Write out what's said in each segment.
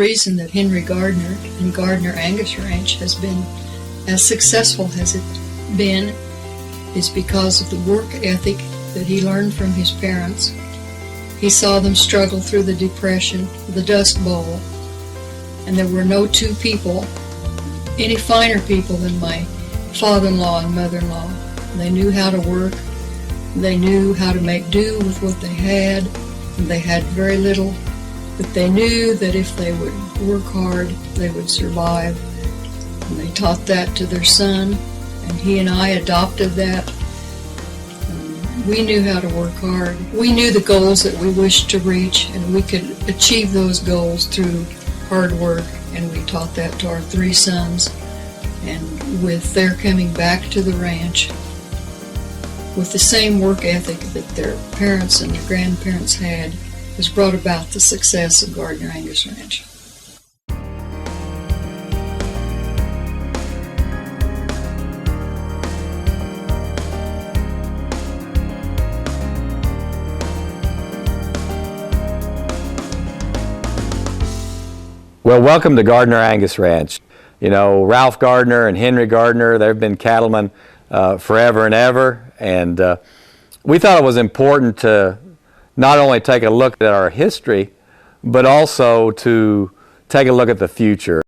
reason that Henry Gardner and Gardiner Angus Ranch has been as successful as it been is because of the work ethic that he learned from his parents. He saw them struggle through the Depression, the Dust Bowl, and there were no two people any finer people than my father-in-law and mother-in-law. They knew how to work. They knew how to make do with what they had, and they had very little, but they knew that if they would work hard, they would survive. And they taught that to their son, and he and I adopted that. We knew how to work hard. We knew the goals that we wished to reach, and we could achieve those goals through hard work, and we taught that to our three sons. And with their coming back to the ranch, with the same work ethic that their parents and their grandparents had, has brought about the success of Gardner Angus Ranch. Well, welcome to Gardner Angus Ranch. You know, Ralph Gardner and Henry Gardner, they've been cattlemen forever and ever, and we thought it was important to not only take a look at our history, but also to take a look at the future.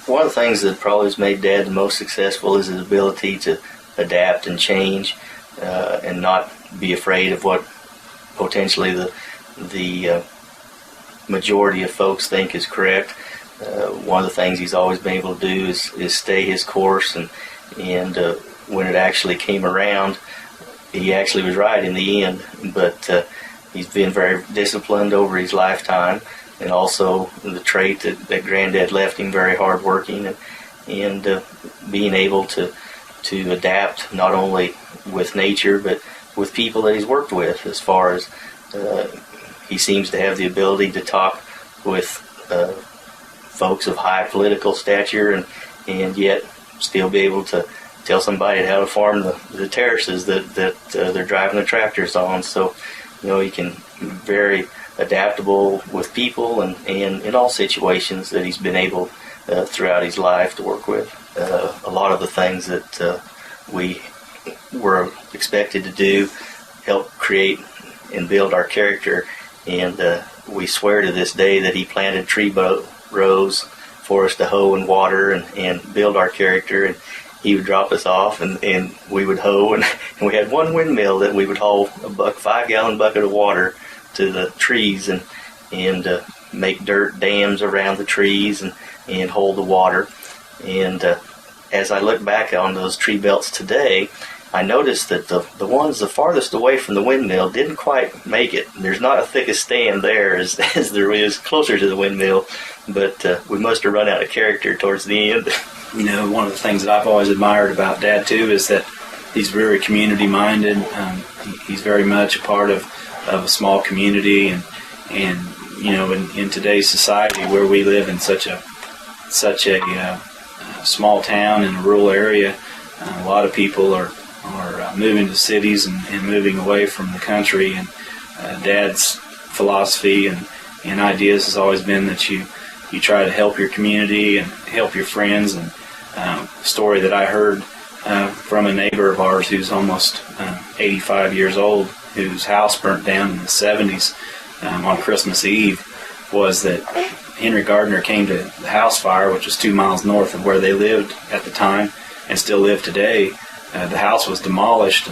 One of the things that probably has made Dad the most successful is his ability to adapt and change and not be afraid of what potentially the majority of folks think is correct. One of the things he's always been able to do is stay his course, and when it actually came around, he actually was right in the end. But he's been very disciplined over his lifetime, and also the trait that Granddad left him, very hardworking, and being able to adapt not only with nature but with people that he's worked with. As far as he seems to have the ability to talk with folks of high political stature and yet still be able to tell somebody how to farm the terraces that they're driving the tractors on. So, you know, he can be very adaptable with people and in all situations that he's been able throughout his life to work with. A lot of the things that we were expected to do help create and build our character, and we swear to this day that he planted tree rows for us to hoe and water and build our character, and he would drop us off and we would hoe, and we had one windmill that we would haul a 5-gallon bucket of water to the trees and make dirt dams around the trees and hold the water. And as I look back on those tree belts today, I noticed that the ones the farthest away from the windmill didn't quite make it. There's not a thick a stand there as there is closer to the windmill, but we must have run out of character towards the end. You know, one of the things that I've always admired about Dad too is that he's very community minded. He's very much a part of a small community, and you know, in today's society where we live in such a small town in a rural area, a lot of people are moving to cities and moving away from the country. And Dad's philosophy and ideas has always been that you try to help your community and help your friends. And a story that I heard from a neighbor of ours who's almost 85 years old, whose house burnt down in the 70s on Christmas Eve, was that Henry Gardner came to the house fire, which was 2 miles north of where they lived at the time and still live today. The house was demolished,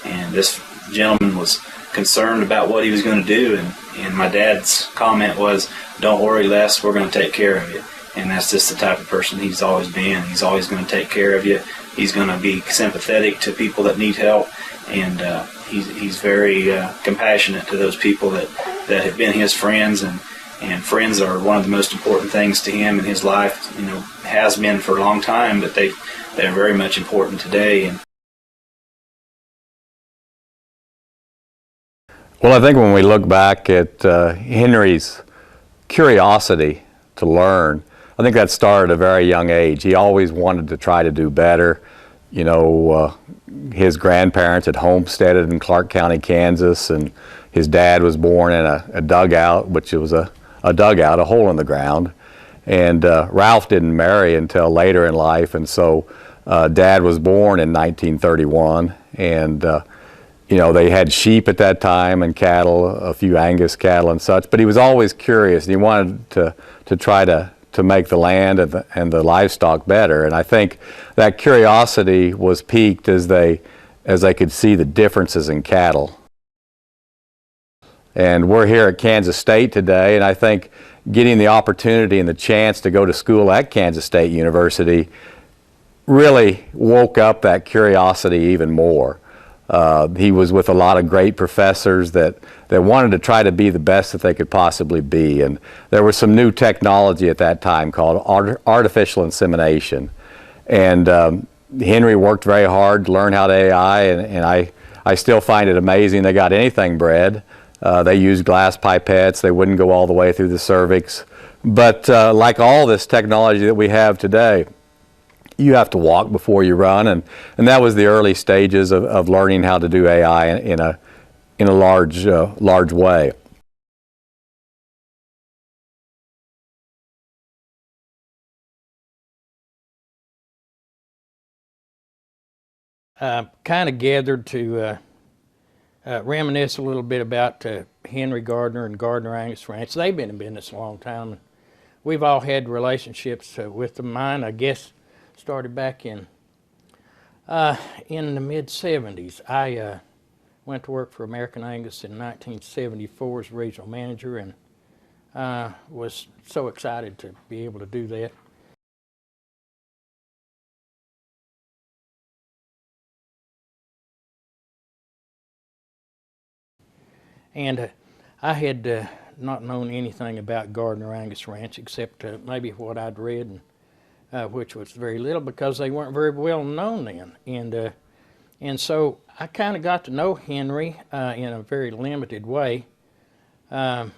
and this gentleman was concerned about what he was going to do, and my dad's comment was, "Don't worry, Les, we're going to take care of you." And that's just the type of person he's always been. He's always going to take care of you. He's going to be sympathetic to people that need help, and he's very compassionate to those people that have been his friends, and friends are one of the most important things to him in his life. You know, has been for a long time, but they're very much important today. And Well, I think when we look back at Henry's curiosity to learn, I think that started at a very young age. He always wanted to try to do better. You know, his grandparents had homesteaded in Clark County, Kansas, and his dad was born in a dugout, which was a dugout, a hole in the ground. And Ralph didn't marry until later in life, and so Dad was born in 1931, and you know, they had sheep at that time and cattle, a few Angus cattle and such, but he was always curious, and he wanted to try to make the land and the livestock better. And I think that curiosity was piqued as they could see the differences in cattle. And we're here at Kansas State today, and I think getting the opportunity and the chance to go to school at Kansas State University really woke up that curiosity even more. He was with a lot of great professors that wanted to try to be the best that they could possibly be. And there was some new technology at that time called artificial insemination. And Henry worked very hard to learn how to AI, and I still find it amazing they got anything bred. They used glass pipettes. They wouldn't go all the way through the cervix. But like all this technology that we have today, you have to walk before you run, and that was the early stages of learning how to do AI in a large way. Kind of gathered to reminisce a little bit about Henry Gardner and Gardiner Angus Ranch. They've been in business a long time. We've all had relationships with them. Mine, I guess, started back in the mid-70s. I went to work for American Angus in 1974 as regional manager, and was so excited to be able to do that. And I had not known anything about Gardner Angus Ranch except maybe what I'd read, and which was very little because they weren't very well known then. And so I kind of got to know Henry in a very limited way on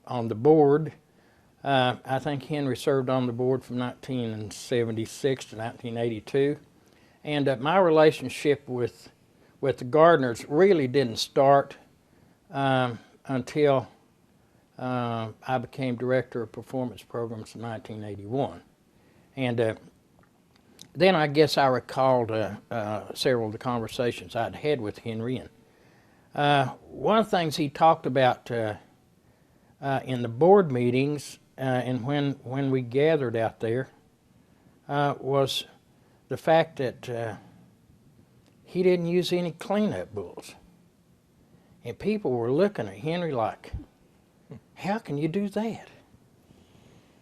the board. I think Henry served on the board from 1976 to 1982. And my relationship with the Gardners really didn't start until I became director of performance programs in 1981. And then I guess I recalled several of the conversations I'd had with Henry. And one of the things he talked about in the board meetings and when we gathered out there was the fact that he didn't use any cleanup bulls. And people were looking at Henry like, how can you do that?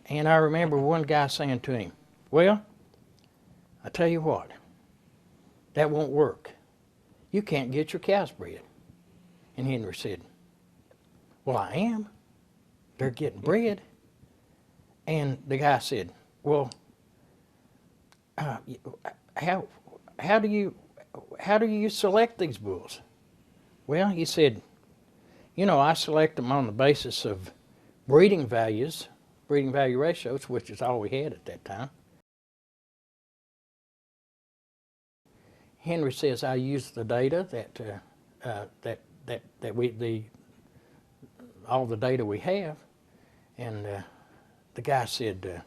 And I remember one guy saying to him, well, I tell you what, that won't work. You can't get your cows bred. And Henry said, well, I am. They're getting bred. And the guy said, well, how do you select these bulls? Well, he said, you know, I select them on the basis of breeding value ratios, which is all we had at that time. Henry says I use the data all the data we have, and the guy said,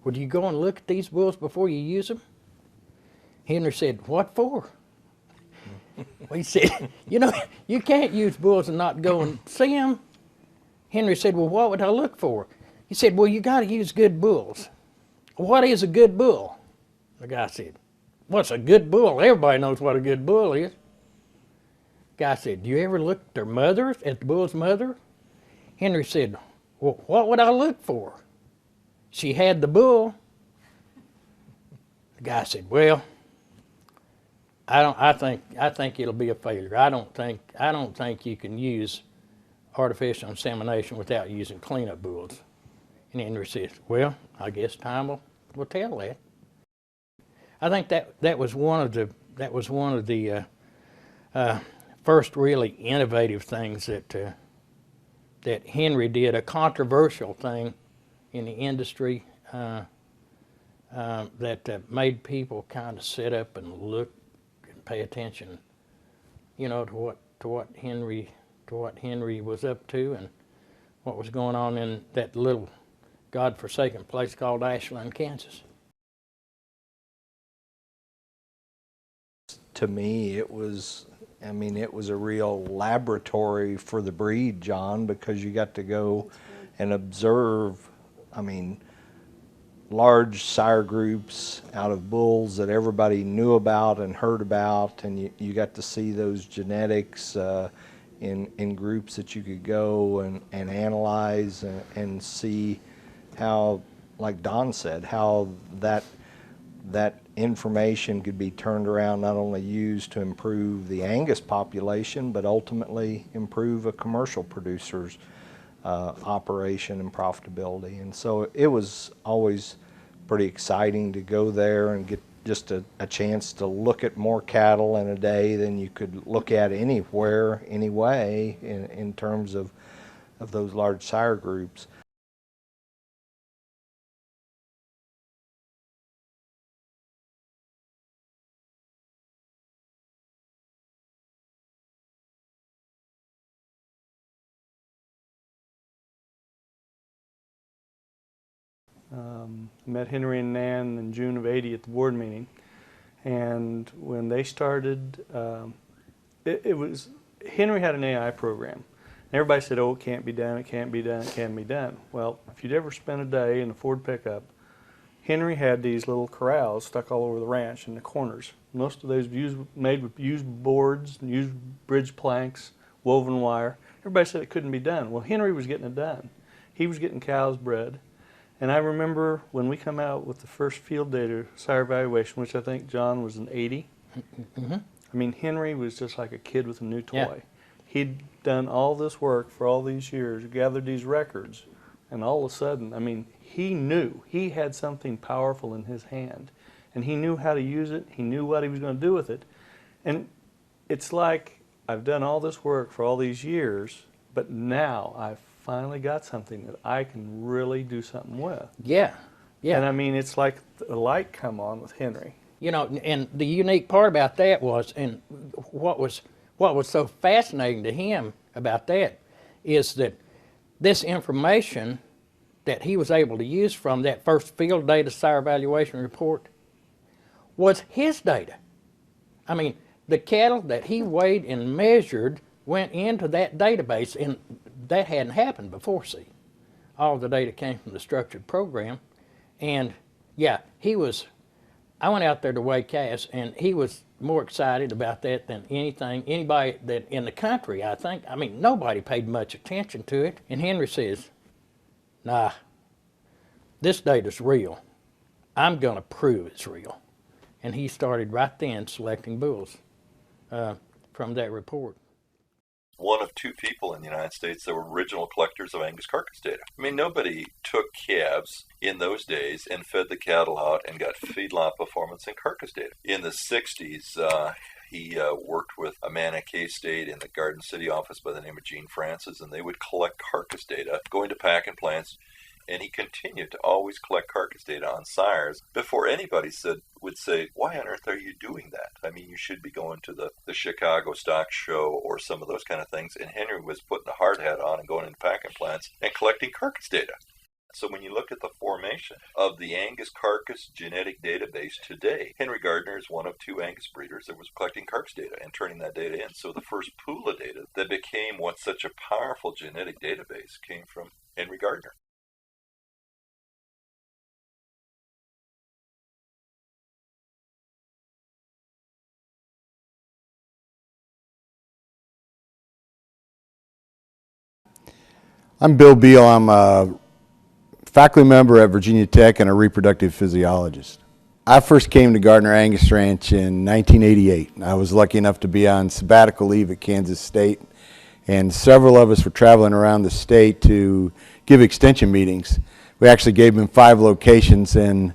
well, do you go and look at these bulls before you use them? Henry said, what for? Well, he said, you know, you can't use bulls and not go and see them. Henry said, well, what would I look for? He said, well, you got to use good bulls. What is a good bull? The guy said, what's a good bull? Everybody knows what a good bull is. The guy said, do you ever look at their mother, at the bull's mother? Henry said, well, what would I look for? She had the bull. The guy said, well, I think it'll be a failure. I don't think you can use artificial insemination without using cleanup bulls. And Henry says, well, I guess time will tell that. I think that was one of the first really innovative things that Henry did, a controversial thing in the industry that made people kind of sit up and look and pay attention, you know, to what Henry was up to and what was going on in that little God-forsaken place called Ashland, Kansas. To me, it was a real laboratory for the breed, John, because you got to go and observe, large sire groups out of bulls that everybody knew about and heard about, and you got to see those genetics in groups that you could go and analyze and see how, like Don said, how that information could be turned around, not only used to improve the Angus population, but ultimately improve a commercial producer's operation and profitability. And so it was always pretty exciting to go there and get just a chance to look at more cattle in a day than you could look at anywhere, anyway, in terms of those large sire groups. Met Henry and Nan in June of '80 at the board meeting, and when they started, it was, Henry had an AI program. And everybody said, oh, it can't be done, it can't be done, it can't be done. Well, if you'd ever spent a day in a Ford pickup, Henry had these little corrals stuck all over the ranch in the corners. Most of those made with used boards, used bridge planks, woven wire. Everybody said it couldn't be done. Well, Henry was getting it done. He was getting cows bred. And I remember when we come out with the first field data sire evaluation, which I think John was in '80. Mm-hmm. Henry was just like a kid with a new toy. Yeah. He'd done all this work for all these years, gathered these records, and all of a sudden, he knew he had something powerful in his hand, and he knew how to use it. He knew what he was going to do with it. And it's like, I've done all this work for all these years, but now I've finally got something that I can really do something with. Yeah, yeah. And it's like the light come on with Henry. You know, and the unique part about that was, and what was so fascinating to him about that is that this information that he was able to use from that first field data sire evaluation report was his data. The cattle that he weighed and measured went into that database, and that hadn't happened before, see. All the data came from the structured program. And yeah, I went out there to weigh calves, and he was more excited about that than anybody that in the country, I think. Nobody paid much attention to it. And Henry says, nah, this data's real. I'm gonna prove it's real. And he started right then selecting bulls from that report. One of two people in the United States that were original collectors of Angus carcass data. Nobody took calves in those days and fed the cattle out and got feedlot performance and carcass data. In the 60s, he worked with a man at K-State in the Garden City office by the name of Gene Francis, and they would collect carcass data, going to packing plants, and he continued to always collect carcass data on sires before anybody would say, why on earth are you doing that? You should be going to the Chicago Stock Show or some of those kind of things. And Henry was putting the hard hat on and going into packing plants and collecting carcass data. So when you look at the formation of the Angus carcass genetic database today, Henry Gardner is one of two Angus breeders that was collecting carcass data and turning that data in. So the first pool of data that became what's such a powerful genetic database came from Henry Gardner. I'm Bill Beal. I'm a faculty member at Virginia Tech and a reproductive physiologist. I first came to Gardiner Angus Ranch in 1988. I was lucky enough to be on sabbatical leave at Kansas State, and several of us were traveling around the state to give extension meetings. We actually gave them 5 locations, and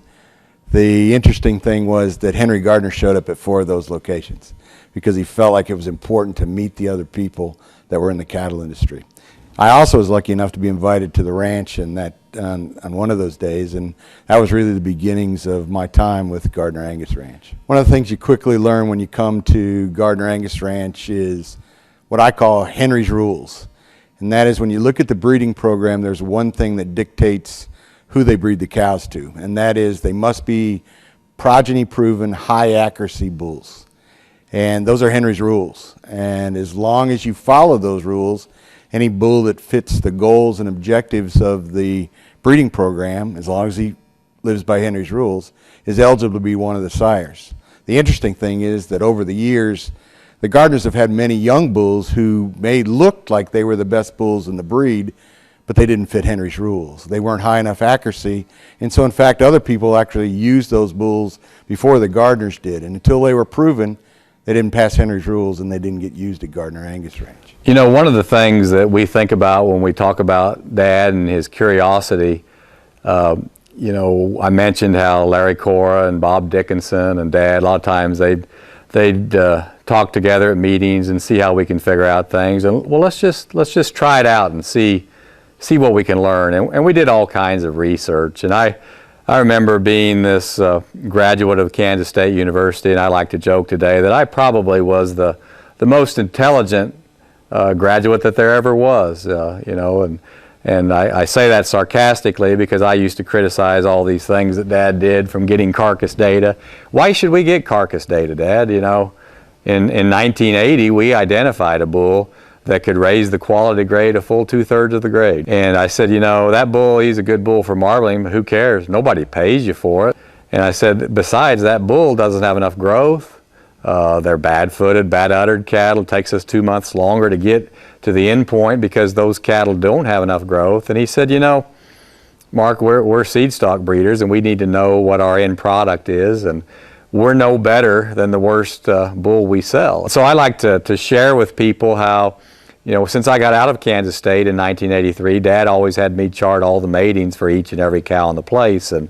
the interesting thing was that Henry Gardner showed up at 4 of those locations because he felt like it was important to meet the other people that were in the cattle industry. I also was lucky enough to be invited to the ranch, and that on one of those days, and that was really the beginnings of my time with Gardner Angus Ranch. One of the things you quickly learn when you come to Gardner Angus Ranch is what I call Henry's rules. And that is, when you look at the breeding program, there's one thing that dictates who they breed the cows to, and that is they must be progeny proven, high accuracy bulls. And those are Henry's rules. And as long as you follow those rules, any bull that fits the goals and objectives of the breeding program, as long as he lives by Henry's rules, is eligible to be one of the sires. The interesting thing is that over the years, the Gardners have had many young bulls who may look like they were the best bulls in the breed, but they didn't fit Henry's rules. They weren't high enough accuracy, and so in fact other people actually used those bulls before the Gardners did, and until they were proven, they didn't pass Henry's rules and they didn't get used at Gardner Angus Ranch. You know, one of the things that we think about when we talk about Dad and his curiosity, you know, I mentioned how Larry Cora and Bob Dickinson and Dad, a lot of times they'd talk together at meetings and see how we can figure out things. And well, let's just try it out and see what we can learn. And we did all kinds of research. And I remember being this graduate of Kansas State University, and I like to joke today that I probably was the most intelligent graduate that there ever was, you know, and I say that sarcastically because I used to criticize all these things that Dad did, from getting carcass data. Why should we get carcass data, Dad? You know, in 1980 we identified a bull that could raise the quality grade a full 2/3 of the grade. And I said, you know, that bull, he's a good bull for marbling, but who cares? Nobody pays you for it. And I said, besides, that bull doesn't have enough growth. They're bad-footed, bad-uddered cattle. It takes us 2 months longer to get to the end point because those cattle don't have enough growth. And he said, you know, Mark, we're seed stock breeders, and we need to know what our end product is, and we're no better than the worst bull we sell. So I like to share with people how, you know, since I got out of Kansas State in 1983, Dad always had me chart all the matings for each and every cow in the place. And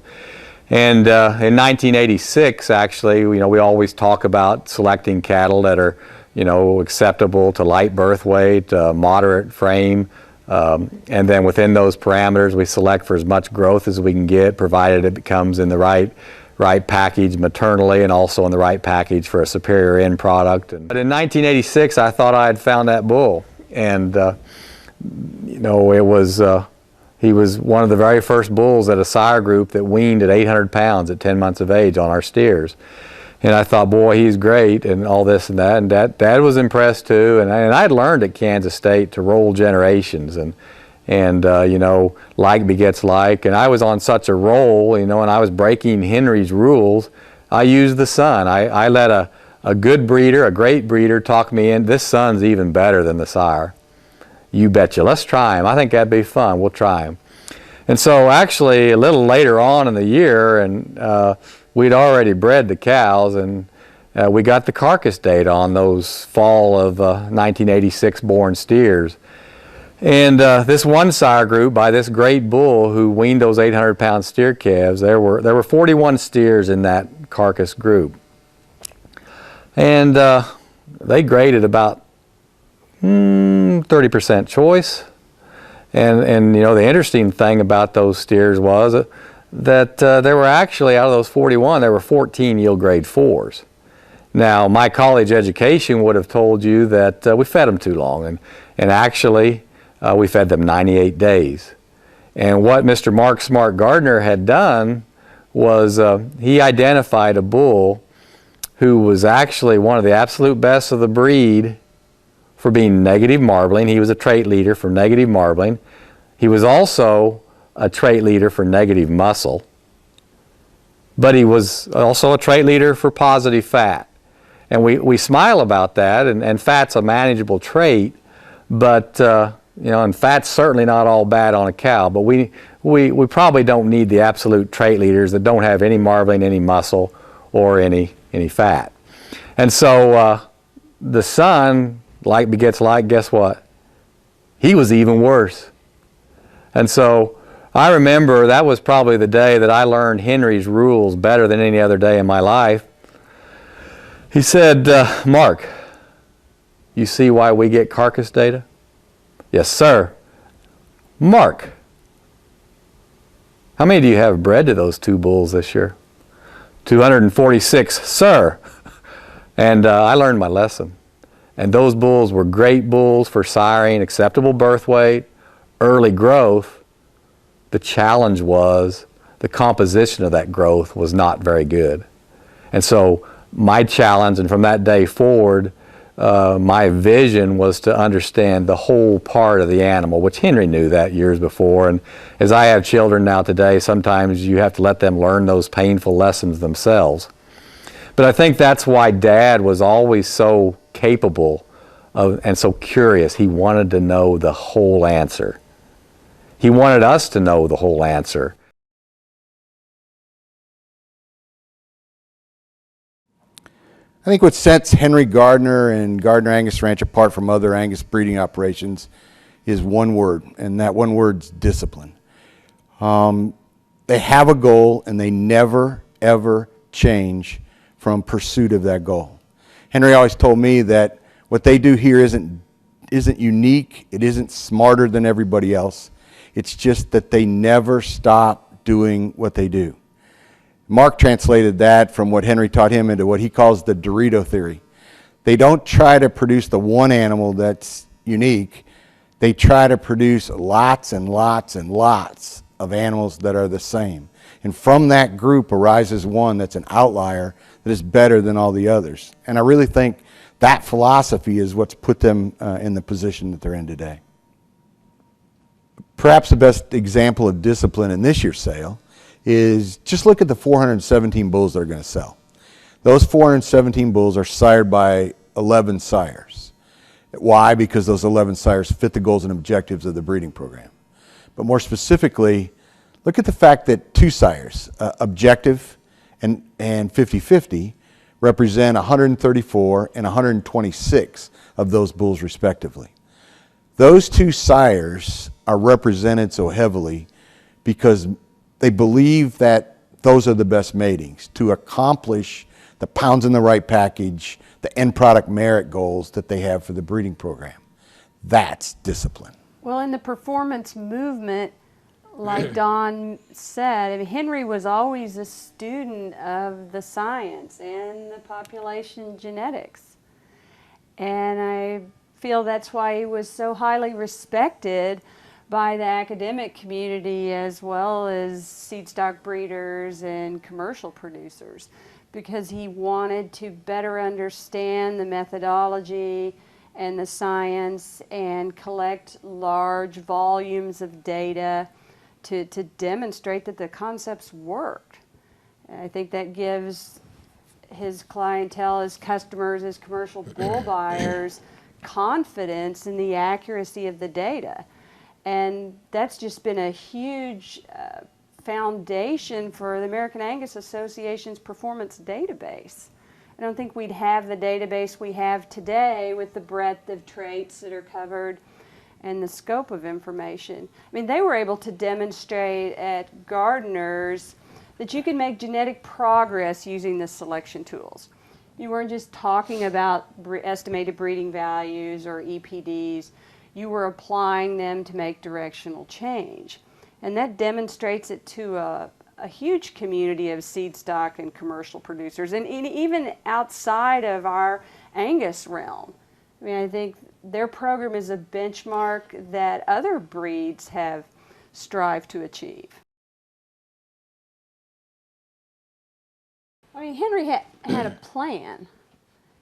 in 1986, actually, you know, we always talk about selecting cattle that are, you know, acceptable to light birth weight, moderate frame, and then within those parameters, we select for as much growth as we can get, provided it comes in the right package maternally and also in the right package for a superior end product. But in 1986, I thought I had found that bull. And, you know, it was, he was one of the very first bulls at a sire group that weaned at 800 pounds at 10 months of age on our steers. And I thought, boy, he's great, and all this and that. And Dad was impressed too. And I'd learned at Kansas State to roll generations, and you know, like begets like. And I was on such a roll, you know, and I was breaking Henry's rules. I used the son. I let a good breeder, a great breeder, talk me in. This son's even better than the sire. You betcha. Let's try him. I think that'd be fun. We'll try him. And so actually a little later on in the year, and we'd already bred the cows, and we got the carcass data on those fall of 1986 born steers. And this one sire group by this great bull who weaned those 800-pound steer calves, there were 41 steers in that carcass group. And they graded about 30% choice. And you know, the interesting thing about those steers was that there were actually, out of those 41, there were 14 yield grade 4s. Now, my college education would have told you that we fed them too long, and actually we fed them 98 days. And what Mr. Mark Smart Gardner had done was he identified a bull who was actually one of the absolute best of the breed for being negative marbling. He was a trait leader for negative marbling. He was also a trait leader for negative muscle, but he was also a trait leader for positive fat. And we smile about that, and fat's a manageable trait, but you know, and fat's certainly not all bad on a cow, but we probably don't need the absolute trait leaders that don't have any marbling, any muscle, or any fat. And so the son, like begets like, guess what? He was even worse. And so I remember that was probably the day that I learned Henry's rules better than any other day in my life. He said, Mark, you see why we get carcass data? Yes, sir. Mark, How many do you have bred to those 2 bulls this year? 246, sir. And I learned my lesson. And those bulls were great bulls for siring, acceptable birth weight, early growth. The challenge was the composition of that growth was not very good. And so my challenge, and from that day forward, my vision was to understand the whole part of the animal, which Henry knew that years before. And as I have children now today, sometimes you have to let them learn those painful lessons themselves. But I think that's why Dad was always so capable of, and so curious. He wanted to know the whole answer. He wanted us to know the whole answer. I think what sets Henry Gardner and Gardner Angus Ranch apart from other Angus breeding operations is one word, and that one word's discipline. They have a goal, and they never, ever change from pursuit of that goal. Henry always told me that what they do here isn't unique, it isn't smarter than everybody else. It's just that they never stop doing what they do. Mark translated that from what Henry taught him into what he calls the Dorito theory. They don't try to produce the one animal that's unique. They try to produce lots and lots and lots of animals that are the same. And from that group arises one that's an outlier that is better than all the others. And I really think that philosophy is what's put them in the position that they're in today. Perhaps the best example of discipline in this year's sale is just look at the 417 bulls that are going to sell. Those 417 bulls are sired by 11 sires. Why? Because those 11 sires fit the goals and objectives of the breeding program. But more specifically, look at the fact that 2 sires, Objective and 50-50, represent 134 and 126 of those bulls respectively. Those 2 sires are represented so heavily because they believe that those are the best matings to accomplish the pounds in the right package, the end product merit goals that they have for the breeding program. That's discipline. Well, in the performance movement, like Don said, I mean, Henry was always a student of the science and the population genetics. And I feel that's why he was so highly respected by the academic community as well as seed stock breeders and commercial producers, because he wanted to better understand the methodology and the science and collect large volumes of data to demonstrate that the concepts worked. And I think that gives his clientele, his customers, his commercial bull buyers confidence in the accuracy of the data. And that's just been a huge foundation for the American Angus Association's performance database. I don't think we'd have the database we have today with the breadth of traits that are covered and the scope of information. I mean, they were able to demonstrate at Gardner's that you can make genetic progress using the selection tools. You weren't just talking about estimated breeding values or EPDs. You were applying them to make directional change. And that demonstrates it to a huge community of seed stock and commercial producers, and even outside of our Angus realm. I mean, I think their program is a benchmark that other breeds have strived to achieve. I mean, Henry had a plan.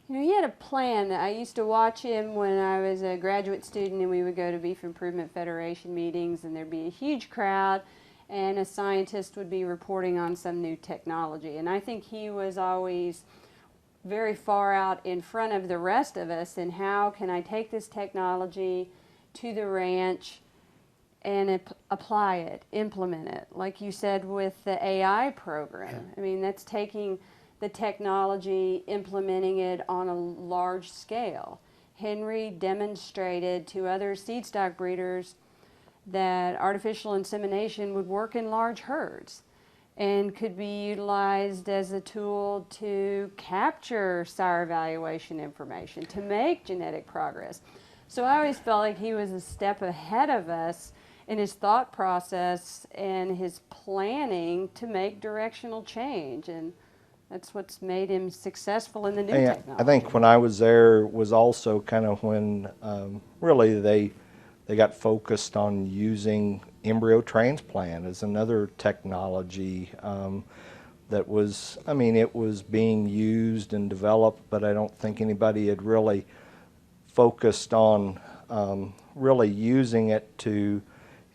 You know, he had a plan. I used to watch him when I was a graduate student, and we would go to Beef Improvement Federation meetings, and there'd be a huge crowd, and a scientist would be reporting on some new technology. And I think he was always very far out in front of the rest of us in how can I take this technology to the ranch and apply it, implement it. Like you said with the AI program. I mean, that's taking the technology, implementing it on a large scale. Henry demonstrated to other seed stock breeders that artificial insemination would work in large herds and could be utilized as a tool to capture sire evaluation information, to make genetic progress. So I always felt like he was a step ahead of us in his thought process and his planning to make directional change, and that's what's made him successful in the new technology. I think when I was there was also kind of when really they got focused on using embryo transplant as another technology that was, I mean, it was being used and developed, but I don't think anybody had really focused on really using it to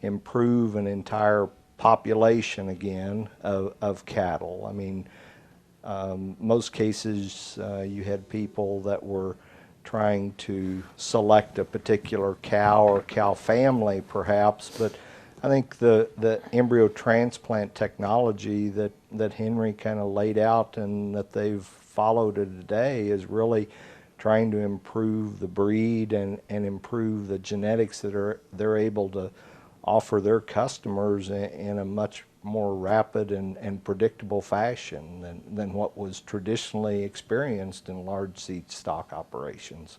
improve an entire population again of cattle. I mean, most cases you had people that were trying to select a particular cow or cow family perhaps, but I think the embryo transplant technology that Henry kind of laid out and that they've followed to today is really trying to improve the breed and improve the genetics that they're able to offer their customers in a much more rapid and predictable fashion than what was traditionally experienced in large seed stock operations.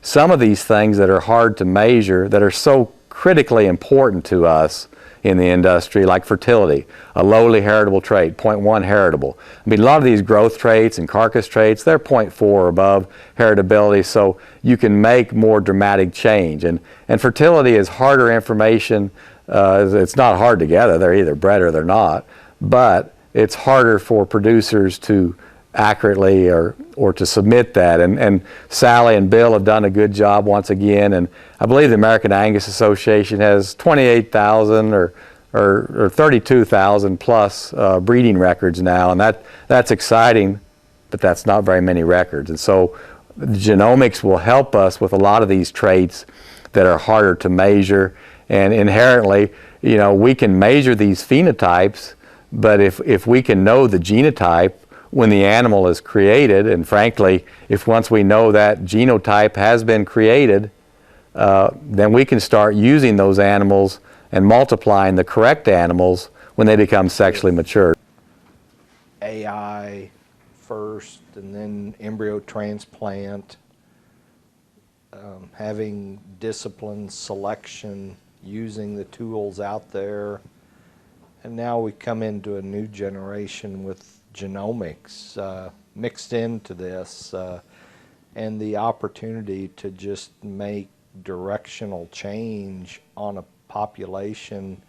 Some of these things that are hard to measure, that are so critically important to us in the industry, like fertility, a lowly heritable trait, 0.1 heritable. I mean, a lot of these growth traits and carcass traits, they're 0.4 or above heritability, so you can make more dramatic change. And fertility is harder information. It's not hard to gather. They're either bred or they're not, but it's harder for producers to accurately or to submit that. And Sally and Bill have done a good job once again, and I believe the American Angus Association has 28,000 or 32,000 plus breeding records now, and that's exciting, but that's not very many records. And so genomics will help us with a lot of these traits that are harder to measure, and inherently, you know, we can measure these phenotypes, but if we can know the genotype when the animal is created, and frankly, if once we know that genotype has been created, then we can start using those animals and multiplying the correct animals when they become sexually mature. AI first and then embryo transplant, having disciplined selection, using the tools out there, and now we come into a new generation with genomics mixed into this, and the opportunity to just make directional change on a population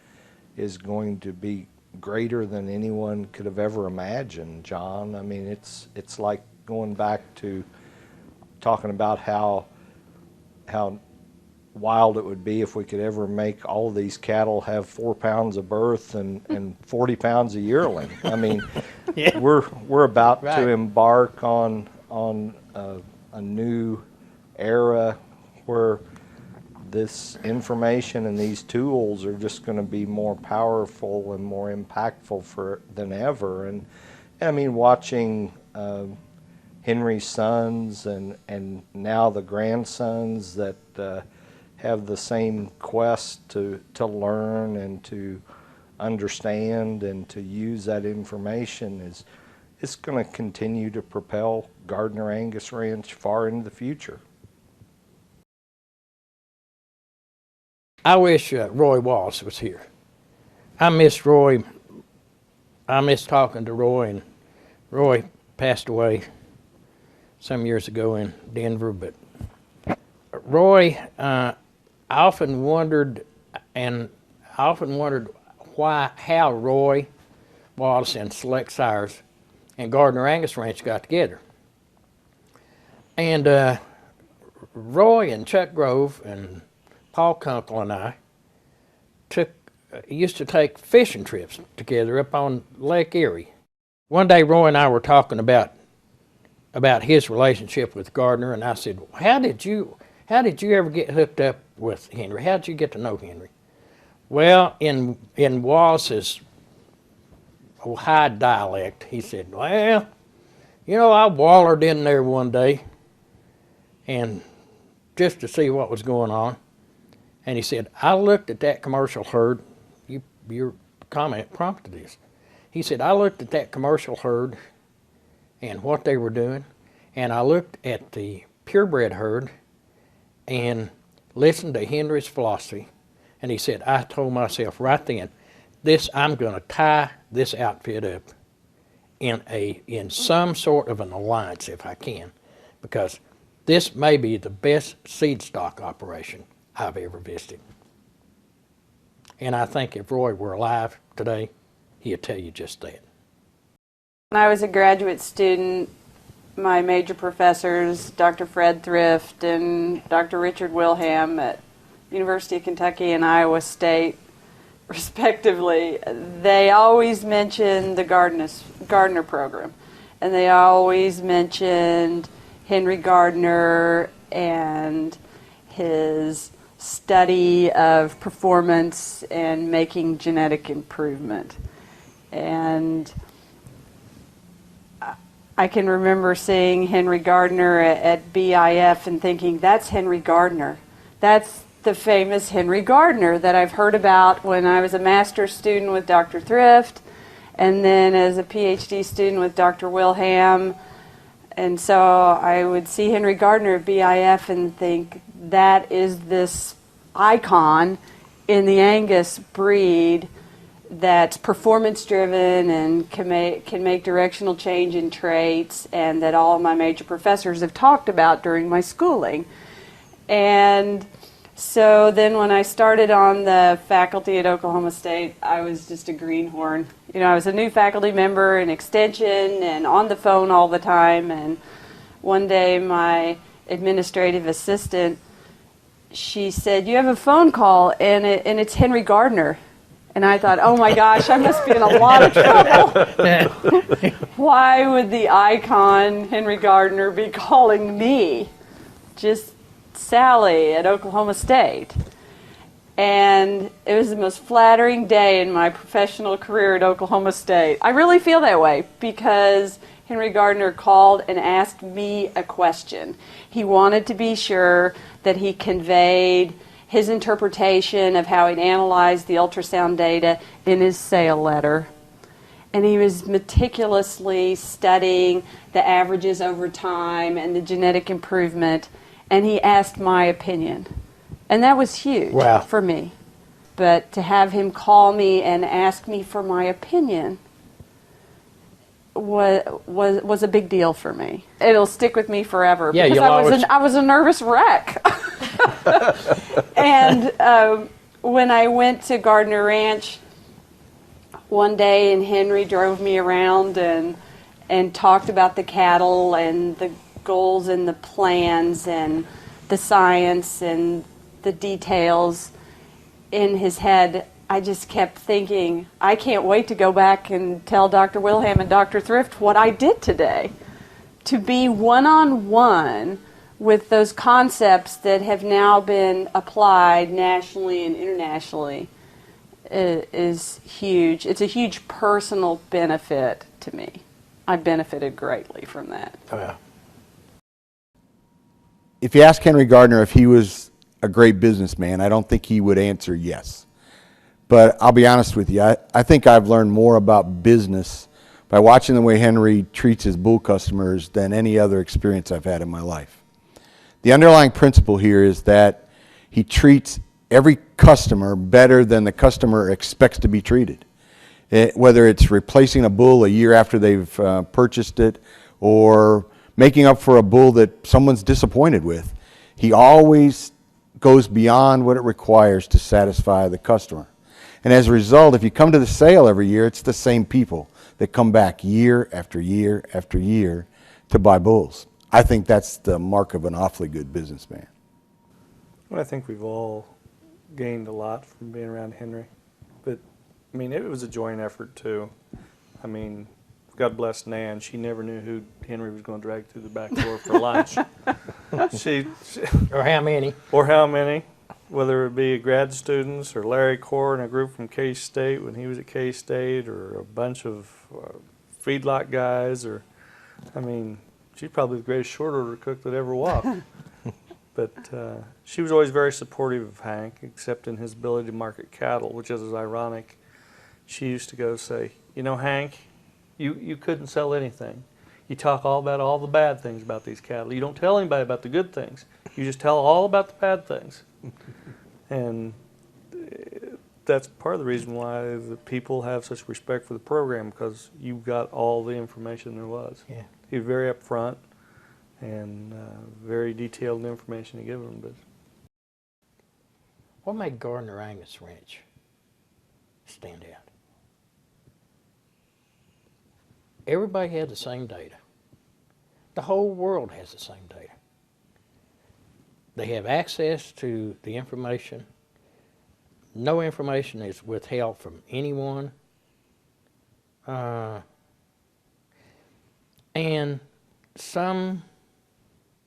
is going to be greater than anyone could have ever imagined, John. I mean, it's like going back to talking about how wild it would be if we could ever make all of these cattle have 4 pounds of birth and 40 pounds a yearling. I mean, yeah. we're about to embark on a new era where this information and these tools are just going to be more powerful and more impactful than ever. And I mean, watching Henry's sons and now the grandsons that have the same quest to learn and to understand and to use that information it's going to continue to propel Gardner Angus Ranch far into the future. I wish Roy Wallace was here. I miss Roy. I miss talking to Roy, and Roy passed away some years ago in Denver, but Roy, I often wondered how Roy Wallace and Select Sires and Gardner Angus Ranch got together. And Roy and Chuck Grove and Paul Kunkel and I used to take fishing trips together up on Lake Erie. One day Roy and I were talking about his relationship with Gardner, and I said, how did you ever get hooked up with Henry? How did you get to know Henry? Well, in Wallace's high dialect, he said, well, you know, I wallered in there one day and just to see what was going on. And he said, I looked at that commercial herd. Your comment prompted this. He said, I looked at that commercial herd and what they were doing, and I looked at the purebred herd, and listened to Henry's philosophy, and he said, I told myself right then, I'm going to tie this outfit up in some sort of an alliance if I can, because this may be the best seed stock operation I've ever visited. And I think if Roy were alive today, he'd tell you just that. When I was a graduate student, my major professors, Dr. Fred Thrift and Dr. Richard Wilhelm at University of Kentucky and Iowa State, respectively, they always mentioned the Gardner program. And they always mentioned Henry Gardner and his study of performance and making genetic improvement. And I can remember seeing Henry Gardner at BIF and thinking, that's Henry Gardner. That's the famous Henry Gardner that I've heard about when I was a master's student with Dr. Thrift, and then as a PhD student with Dr. Wilhelm. And so I would see Henry Gardner at BIF and think, that is this icon in the Angus breed that's performance-driven and can make directional change in traits, and that all of my major professors have talked about during my schooling. And so then when I started on the faculty at Oklahoma State, I was just a greenhorn. You know, I was a new faculty member in extension and on the phone all the time. And one day my administrative assistant, she said, you have a phone call and it's Henry Gardner. And I thought, oh my gosh, I must be in a lot of trouble. Why would the icon Henry Gardner be calling me? Just Sally at Oklahoma State. And it was the most flattering day in my professional career at Oklahoma State. I really feel that way because Henry Gardner called and asked me a question. He wanted to be sure that he conveyed his interpretation of how he'd analyzed the ultrasound data in his sale letter. And he was meticulously studying the averages over time and the genetic improvement. And he asked my opinion. And that was huge for me. But to have him call me and ask me for my opinion was a big deal for me. It'll stick with me forever. Yeah, because I was a nervous wreck. And when I went to Gardiner Ranch one day and Henry drove me around and talked about the cattle and the goals and the plans and the science and the details in his head, I just kept thinking, I can't wait to go back and tell Dr. Wilhelm and Dr. Thrift what I did today. To be one-on-one with those concepts that have now been applied nationally and internationally is huge. It's a huge personal benefit to me. I benefited greatly from that. Oh, yeah. If you ask Henry Gardner if he was a great businessman, I don't think he would answer yes. But I'll be honest with you, I think I've learned more about business by watching the way Henry treats his bull customers than any other experience I've had in my life. The underlying principle here is that he treats every customer better than the customer expects to be treated. Whether it's replacing a bull a year after they've purchased it or making up for a bull that someone's disappointed with. He always goes beyond what it requires to satisfy the customer. And as a result, if you come to the sale every year, it's the same people that come back year after year after year to buy bulls. I think that's the mark of an awfully good businessman. Well, I think we've all gained a lot from being around Henry. But, I mean, it was a joint effort, too. I mean, God bless Nan. She never knew who Henry was going to drag through the back door for lunch. Or how many. Or how many. Whether it be grad students or Larry Core and a group from K-State when he was at K-State, or a bunch of feedlot guys, or, I mean, she's probably the greatest short order cook that ever walked. But she was always very supportive of Hank, except in his ability to market cattle, which is ironic. She used to go say, you know, Hank, you couldn't sell anything. You talk all about all the bad things about these cattle. You don't tell anybody about the good things. You just tell all about the bad things. And that's part of the reason why the people have such respect for the program, because you got all the information there was. Yeah. He was very upfront and very detailed information to give them. But What made Gardner Angus Ranch stand out? Everybody had the same data. The whole world has the same data. They have access to the information. No information is withheld from anyone. And some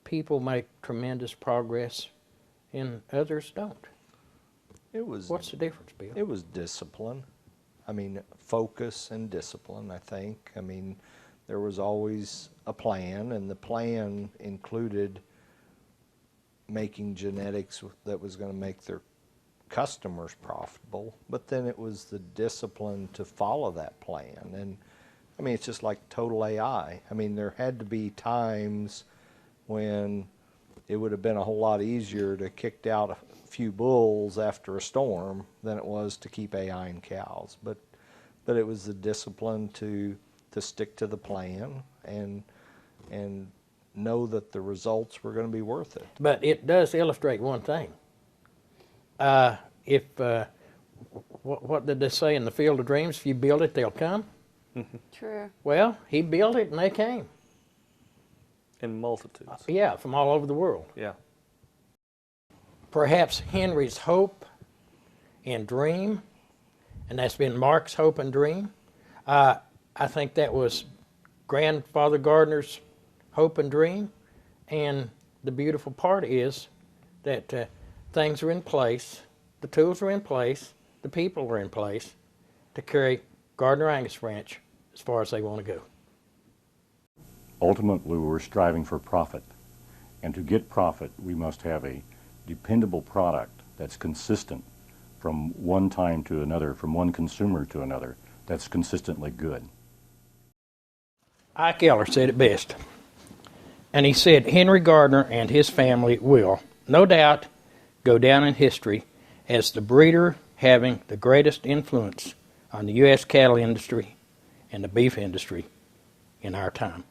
people make tremendous progress and others don't. What's the difference, Bill? It was discipline. I mean, focus and discipline, I think. I mean, there was always a plan, and the plan included making genetics that was going to make their customers profitable, but then it was the discipline to follow that plan. And I mean, it's just like total AI. I mean, there had to be times when it would have been a whole lot easier to kick out a few bulls after a storm than it was to keep AI in cows. But it was the discipline to stick to the plan and know that the results were going to be worth it. But it does illustrate one thing. What did they say in the Field of Dreams? If you build it, they'll come. True. Well, he built it and they came. in multitudes. Yeah, from all over the world. Yeah. Perhaps Henry's hope and dream, and that's been Mark's hope and dream. I think that was Grandfather Gardner's hope and dream. And the beautiful part is that things are in place, the tools are in place, the people are in place to carry Gardner Angus Ranch as far as they want to go. Ultimately, we're striving for profit. And to get profit, we must have a dependable product that's consistent from one time to another, from one consumer to another, that's consistently good. Ike Eller said it best. And he said, Henry Gardner and his family will, no doubt, go down in history as the breeder having the greatest influence on the U.S. cattle industry and the beef industry in our time.